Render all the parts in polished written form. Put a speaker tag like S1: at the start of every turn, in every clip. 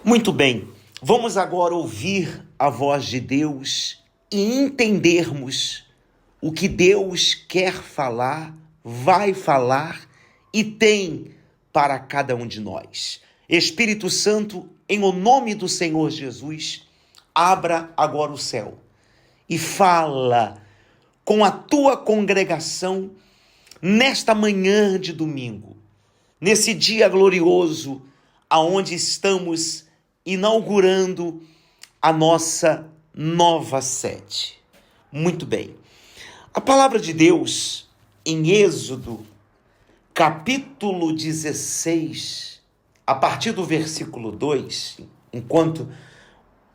S1: Muito bem, vamos agora ouvir a voz de Deus e entendermos o que Deus quer falar, vai falar e tem para cada um de nós. Espírito Santo, em o nome do Senhor Jesus, abra agora o céu e fala com a tua congregação nesta manhã de domingo, nesse dia glorioso, aonde estamos inaugurando a nossa nova sede. Muito bem. A palavra de Deus, em Êxodo, capítulo 16, a partir do versículo 2, enquanto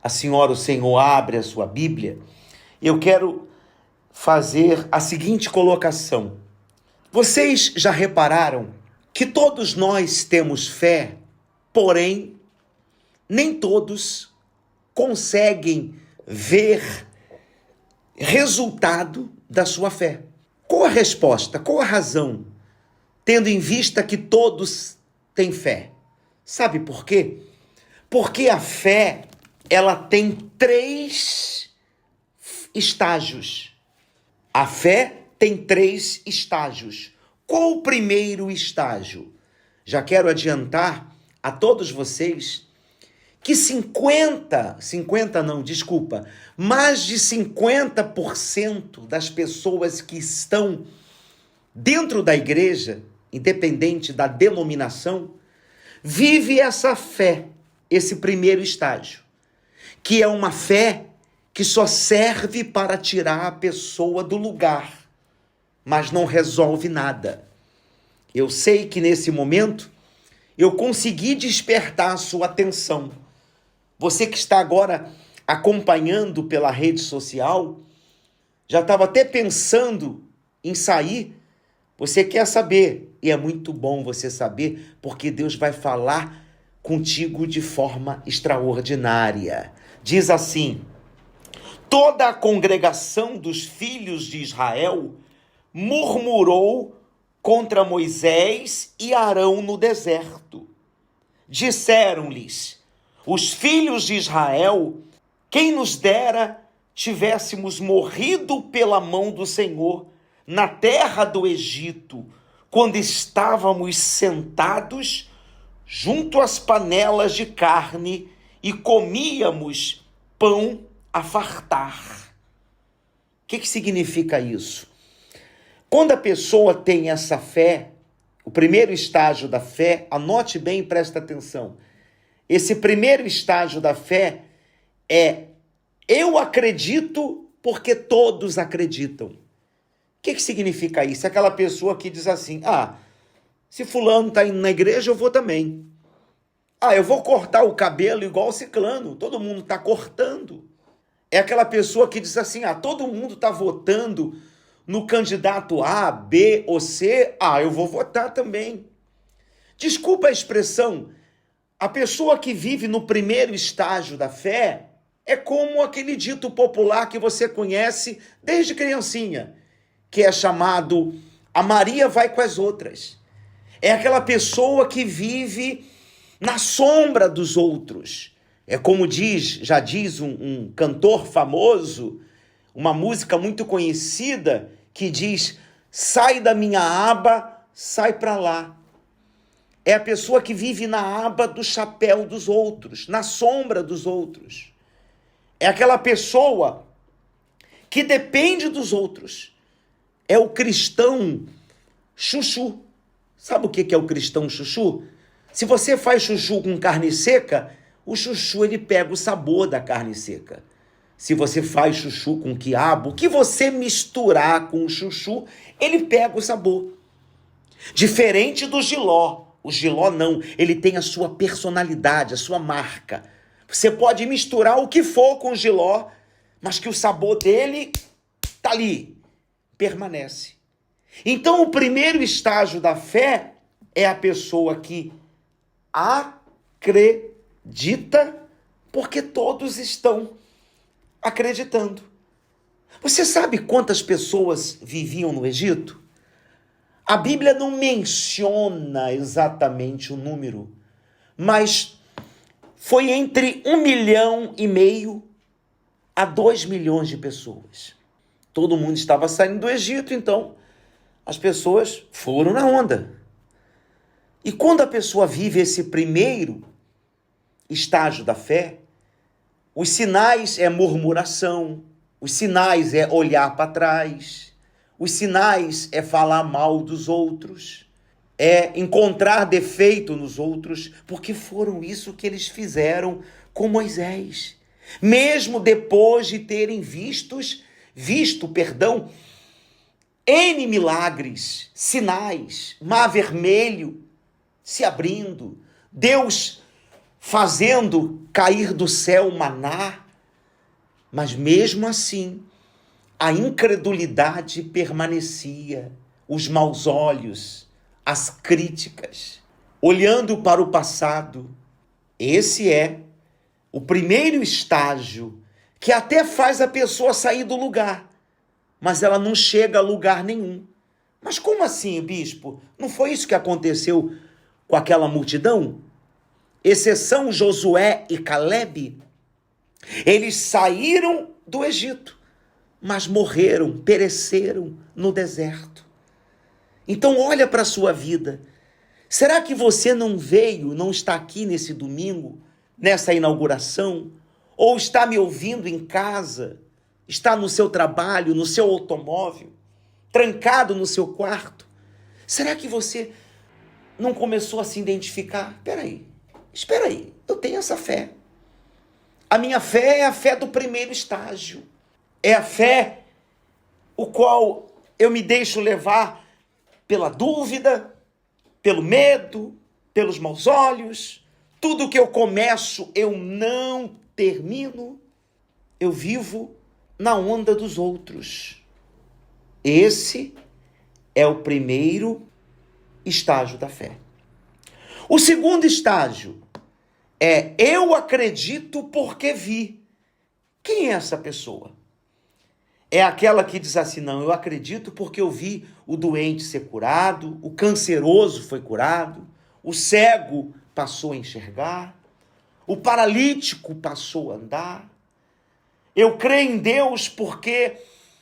S1: a senhora, o Senhor, abre a sua Bíblia, eu quero fazer a seguinte colocação. Vocês já repararam que todos nós temos fé, porém, nem todos conseguem ver resultado da sua fé. Qual a resposta? Qual a razão? Tendo em vista que todos têm fé. Sabe por quê? Porque a fé, ela tem 3 estágios. A fé tem 3 estágios. Qual o primeiro estágio? Já quero adiantar a todos vocês que mais de 50% das pessoas que estão dentro da igreja, independente da denominação, vive essa fé, esse primeiro estágio, que é uma fé que só serve para tirar a pessoa do lugar, mas não resolve nada. Eu sei que nesse momento eu consegui despertar a sua atenção. Você que está agora acompanhando pela rede social, já estava até pensando em sair. Você quer saber, e é muito bom você saber, porque Deus vai falar contigo de forma extraordinária. Diz assim: toda a congregação dos filhos de Israel murmurou contra Moisés e Arão no deserto. Disseram-lhes: os filhos de Israel, quem nos dera tivéssemos morrido pela mão do Senhor na terra do Egito, quando estávamos sentados junto às panelas de carne e comíamos pão a fartar. O que significa isso? Quando a pessoa tem essa fé, o primeiro estágio da fé, anote bem e presta atenção. Esse primeiro estágio da fé é: eu acredito porque todos acreditam. O que significa isso? Aquela pessoa que diz assim: se fulano está indo na igreja, eu vou também. Eu vou cortar o cabelo igual o ciclano, todo mundo está cortando. É aquela pessoa que diz assim: todo mundo está votando no candidato A, B ou C, eu vou votar também. Desculpa a expressão, a pessoa que vive no primeiro estágio da fé é como aquele dito popular que você conhece desde criancinha, que é chamado "a Maria vai com as outras". É aquela pessoa que vive na sombra dos outros. É como já diz um cantor famoso, uma música muito conhecida, que diz: sai da minha aba, sai para lá. É a pessoa que vive na aba do chapéu dos outros, na sombra dos outros. É aquela pessoa que depende dos outros. É o cristão chuchu. Sabe o que é o cristão chuchu? Se você faz chuchu com carne seca, o chuchu ele pega o sabor da carne seca. Se você faz chuchu com quiabo, o que você misturar com o chuchu, ele pega o sabor. Diferente do jiló. O jiló não, ele tem a sua personalidade, a sua marca. Você pode misturar o que for com o jiló, mas que o sabor dele tá ali, permanece. Então o primeiro estágio da fé é a pessoa que acredita porque todos estão acreditando. Você sabe quantas pessoas viviam no Egito? A Bíblia não menciona exatamente o número, mas foi entre 1,5 milhão a 2 milhões de pessoas. Todo mundo estava saindo do Egito, então as pessoas foram na onda. E quando a pessoa vive esse primeiro estágio da fé, os sinais é murmuração, os sinais é olhar para trás, os sinais é falar mal dos outros, é encontrar defeito nos outros, porque foram isso que eles fizeram com Moisés. Mesmo depois de terem visto, N milagres, sinais, mar vermelho se abrindo, Deus fazendo cair do céu maná, mas mesmo assim, a incredulidade permanecia, os maus olhos, as críticas, olhando para o passado. Esse é o primeiro estágio que até faz a pessoa sair do lugar, mas ela não chega a lugar nenhum. Mas como assim, bispo? Não foi isso que aconteceu com aquela multidão? Exceção Josué e Calebe. Eles saíram do Egito, mas morreram, pereceram no deserto. Então olha para a sua vida. Será que você não veio, não está aqui nesse domingo, nessa inauguração? Ou está me ouvindo em casa, está no seu trabalho, no seu automóvel, trancado no seu quarto? Será que você não começou a se identificar? Espera aí, eu tenho essa fé. A minha fé é a fé do primeiro estágio. É a fé o qual eu me deixo levar pela dúvida, pelo medo, pelos maus olhos. Tudo que eu começo, eu não termino. Eu vivo na onda dos outros. Esse é o primeiro estágio da fé. O segundo estágio é eu acredito porque vi. Quem é essa pessoa? É aquela que diz assim, não, eu acredito porque eu vi o doente ser curado, o canceroso foi curado, o cego passou a enxergar, o paralítico passou a andar. Eu creio em Deus porque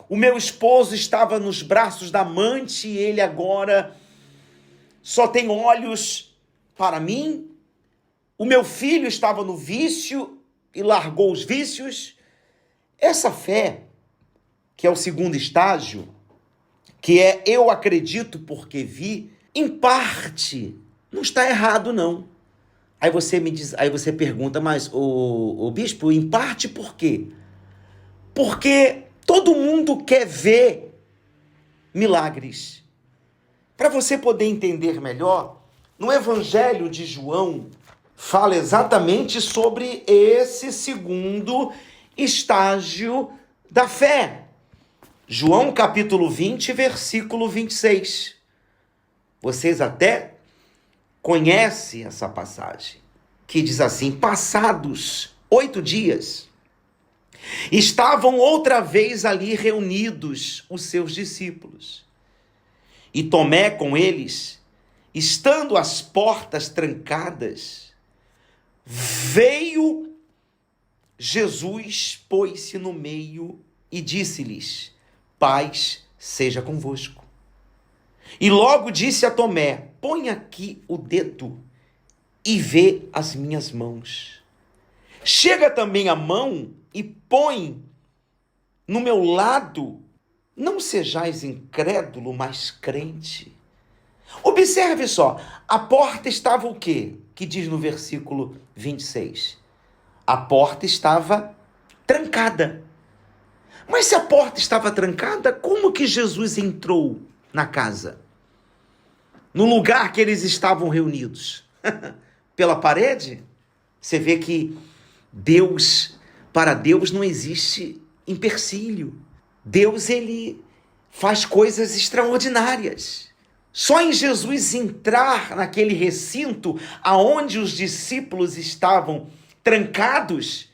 S1: o meu esposo estava nos braços da amante e ele agora só tem olhos para mim. O meu filho estava no vício e largou os vícios. Essa fé, que é o segundo estágio, que é eu acredito porque vi, em parte, não está errado não. Aí você pergunta, mas o bispo, em parte por quê? Porque todo mundo quer ver milagres. Para você poder entender melhor, no Evangelho de João, fala exatamente sobre esse segundo estágio da fé. João capítulo 20, versículo 26. Vocês até conhecem essa passagem, que diz assim, passados 8 dias, estavam outra vez ali reunidos os seus discípulos. E Tomé com eles, estando as portas trancadas, veio Jesus, pôs-se no meio e disse-lhes, paz seja convosco. E logo disse a Tomé, põe aqui o dedo e vê as minhas mãos. Chega também a mão e põe no meu lado. Não sejais incrédulo, mas crente. Observe só, a porta estava o quê? Que diz no versículo 26. A porta estava trancada. Mas se a porta estava trancada, como que Jesus entrou na casa? No lugar que eles estavam reunidos? Pela parede? Você vê que para Deus não existe empecilho. Deus, ele faz coisas extraordinárias. Só em Jesus entrar naquele recinto aonde os discípulos estavam trancados,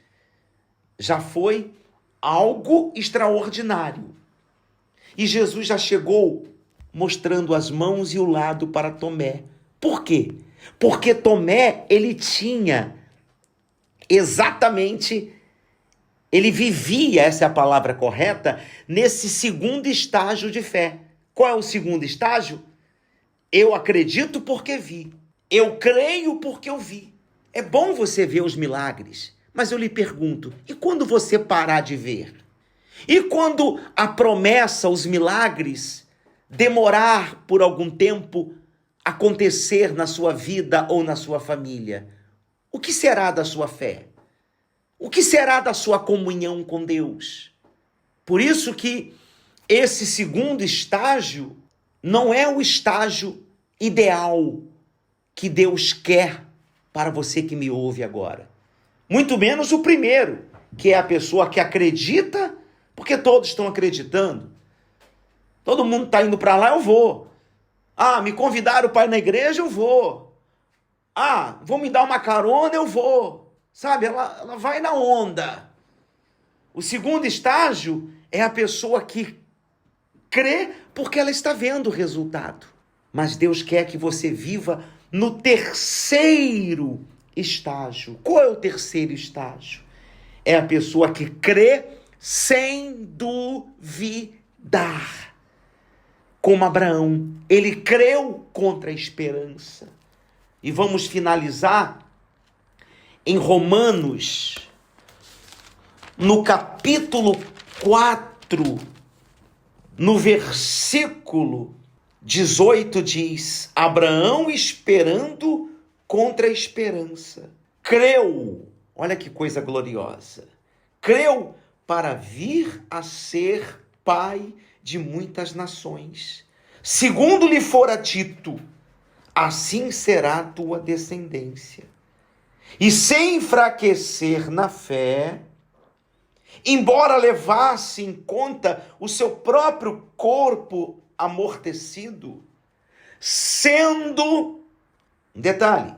S1: já foi algo extraordinário. E Jesus já chegou mostrando as mãos e o lado para Tomé. Por quê? Porque Tomé, ele tinha exatamente, ele vivia, essa é a palavra correta, nesse segundo estágio de fé. Qual é o segundo estágio? Eu acredito porque vi. Eu creio porque eu vi. É bom você ver os milagres, mas eu lhe pergunto, e quando você parar de ver? E quando a promessa, os milagres, demorar por algum tempo acontecer na sua vida ou na sua família? O que será da sua fé? O que será da sua comunhão com Deus? Por isso que esse segundo estágio não é o estágio ideal que Deus quer para você que me ouve agora. Muito menos o primeiro, que é a pessoa que acredita, porque todos estão acreditando. Todo mundo está indo para lá, eu vou. Ah, me convidaram para ir na igreja, eu vou. Ah, vão me dar uma carona, eu vou. Sabe, ela vai na onda. O segundo estágio é a pessoa que crê porque ela está vendo o resultado. Mas Deus quer que você viva no terceiro estágio. Qual é o terceiro estágio? É a pessoa que crê sem duvidar. Como Abraão, ele creu contra a esperança. E vamos finalizar em Romanos, no capítulo 4, no versículo 18 diz: Abraão esperando contra a esperança. Creu, olha que coisa gloriosa. Creu para vir a ser pai de muitas nações. Segundo lhe fora dito, assim será a tua descendência. E sem enfraquecer na fé, embora levasse em conta o seu próprio corpo amortecido, sendo, detalhe,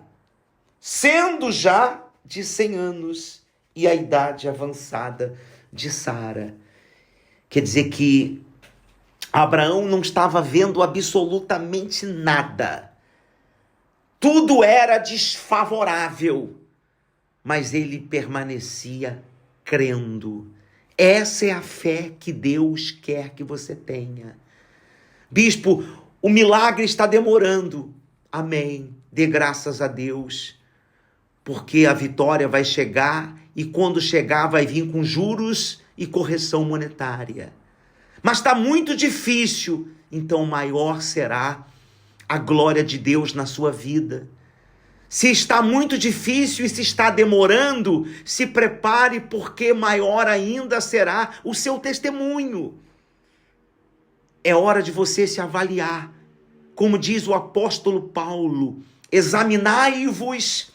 S1: sendo já de 100 anos e a idade avançada de Sara. Quer dizer que Abraão não estava vendo absolutamente nada. Tudo era desfavorável, mas ele permanecia crendo. Essa é a fé que Deus quer que você tenha. Bispo, o milagre está demorando. Amém. Dê graças a Deus, porque a vitória vai chegar e quando chegar vai vir com juros e correção monetária. Mas está muito difícil, então maior será a glória de Deus na sua vida. Se está muito difícil e se está demorando, se prepare, porque maior ainda será o seu testemunho. É hora de você se avaliar. Como diz o apóstolo Paulo, examinai-vos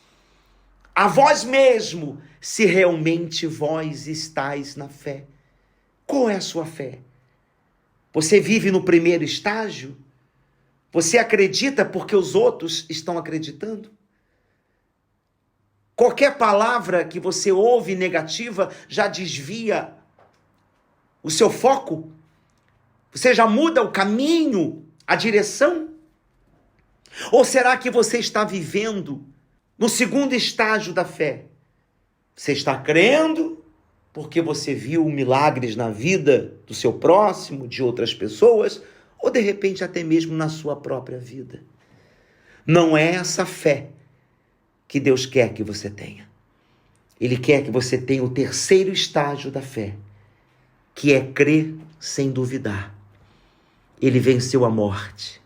S1: a vós mesmo, se realmente vós estáis na fé. Qual é a sua fé? Você vive no primeiro estágio? Você acredita porque os outros estão acreditando? Qualquer palavra que você ouve negativa já desvia o seu foco? Você já muda o caminho, a direção? Ou será que você está vivendo no segundo estágio da fé? Você está crendo porque você viu milagres na vida do seu próximo, de outras pessoas, ou de repente até mesmo na sua própria vida? Não é essa fé que Deus quer que você tenha. Ele quer que você tenha o terceiro estágio da fé, que é crer sem duvidar. Ele venceu a morte.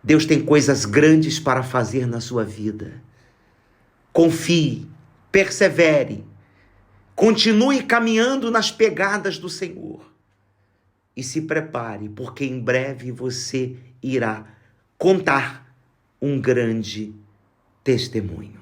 S1: Deus tem coisas grandes para fazer na sua vida. Confie, persevere, continue caminhando nas pegadas do Senhor e se prepare, porque em breve você irá contar um grande testemunho.